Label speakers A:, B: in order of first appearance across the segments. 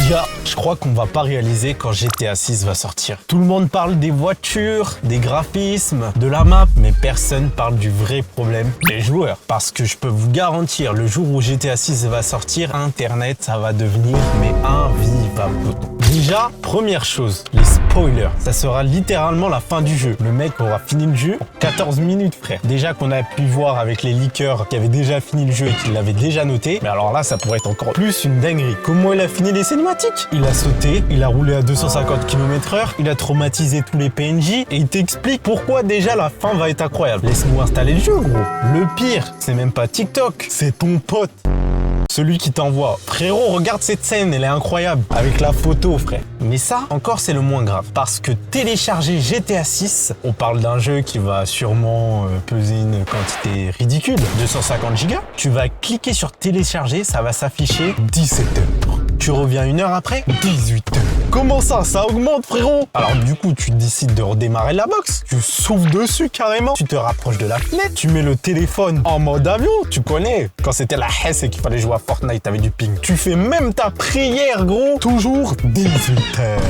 A: Les gars, je crois qu'on va pas réaliser quand GTA 6 va sortir. Tout le monde parle des voitures, des graphismes, de la map, mais personne parle du vrai problème des joueurs. Parce que je peux vous garantir, le jour où GTA 6 va sortir, Internet, ça va devenir mais invivable. Déjà, première chose, les spoilers. Ça sera littéralement la fin du jeu. Le mec aura fini le jeu en 14 minutes, frère. Déjà qu'on a pu voir avec les leakers qui avaient déjà fini le jeu et qui l'avaient déjà noté. Mais alors là, ça pourrait être encore plus une dinguerie. Comment il a fini les cinématiques? Il a sauté, il a roulé à 250 km/h, il a traumatisé tous les PNJ et il t'explique pourquoi déjà la fin va être incroyable. Laisse-nous installer le jeu, gros. Le pire, c'est même pas TikTok, c'est ton pote. Celui qui t'envoie. Frérot, regarde cette scène, elle est incroyable. Avec la photo, frère. Mais ça, encore, c'est le moins grave. Parce que télécharger GTA 6, on parle d'un jeu qui va sûrement peser une quantité ridicule. 250 Go. Tu vas cliquer sur télécharger, ça va s'afficher 17 heures. Tu reviens une heure après, 18 heures. Comment ça augmente, frérot? Alors du coup, tu décides de redémarrer la box. Tu souffles dessus carrément. Tu te rapproches de la fenêtre. Tu mets le téléphone en mode avion. Tu connais, quand c'était la Hesse et qu'il fallait jouer à Fortnite, t'avais du ping. Tu fais même ta prière, gros. Toujours 18 heures.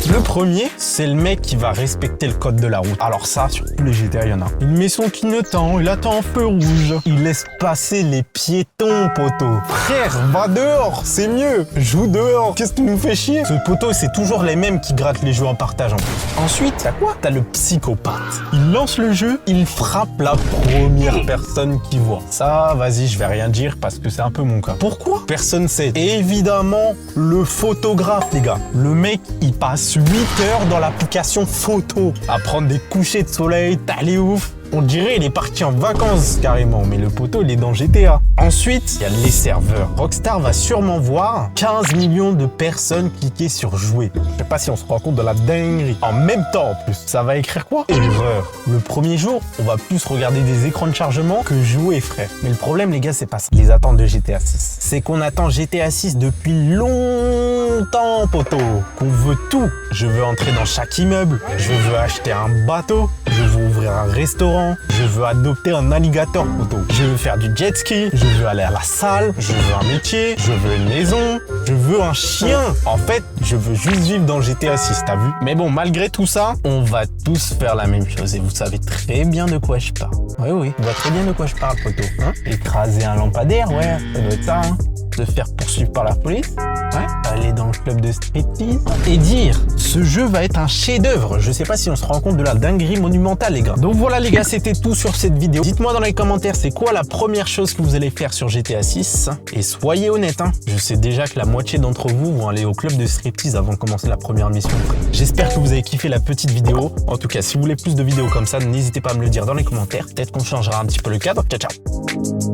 A: Le premier, c'est le mec qui va respecter le code de la route. Alors ça, sur tous les GTA, il y en a. Il met son clignotant, il attend en feu rouge. Il laisse passer les piétons, poteau. Frère, va dehors, c'est mieux. Joue dehors, qu'est-ce que tu nous fais chier? Ce poteau, c'est toujours les mêmes qui grattent les jeux en partage en plus. Ensuite, t'as quoi? T'as le psychopathe. Il lance le jeu, il frappe la première personne qu'il voit. Ça, vas-y, je vais rien dire parce que c'est un peu mon cas. Pourquoi? Personne sait. Et évidemment, le photographe, les gars. Le mec, il passe 8 heures dans l'application photo à prendre des couchers de soleil, t'allais ouf. On dirait il est parti en vacances carrément, mais le poteau il est dans GTA. Ensuite, il y a les serveurs. Rockstar va sûrement voir 15 millions de personnes cliquer sur jouer. Je sais pas si on se rend compte de la dinguerie. En même temps en plus, ça va écrire quoi? Erreur. Le premier jour, on va plus regarder des écrans de chargement que jouer, frère. Mais le problème les gars, c'est pas ça. Les attentes de GTA 6. C'est qu'on attend GTA 6 depuis longtemps, poteau. Qu'on veut tout. Je veux entrer dans chaque immeuble. Je veux acheter un bateau. Je veux ouvrir un restaurant. Je veux adopter un alligator, poteau. Je veux faire du jet ski. Je veux aller à la salle. Je veux un métier. Je veux une maison. Je veux un chien. En fait, je veux juste vivre dans GTA 6, t'as vu? Mais bon, malgré tout ça, on va tous faire la même chose. Et vous savez très bien de quoi je parle. Oui, on voit très bien de quoi je parle, poteau. Hein? Écraser un lampadaire, ouais, ça doit être ça, hein? Se faire poursuivre par la police, ouais, aller dans le club de striptease et dire ce jeu va être un chef-d'œuvre. Je sais pas si on se rend compte de la dinguerie monumentale, les gars. Donc voilà, les gars, c'était tout sur cette vidéo. Dites-moi dans les commentaires, c'est quoi la première chose que vous allez faire sur GTA 6? Et soyez honnêtes, hein. Je sais déjà que la moitié d'entre vous vont aller au club de striptease avant de commencer la première mission. J'espère que vous avez kiffé la petite vidéo. En tout cas, si vous voulez plus de vidéos comme ça, n'hésitez pas à me le dire dans les commentaires. Peut-être qu'on changera un petit peu le cadre. Ciao, ciao.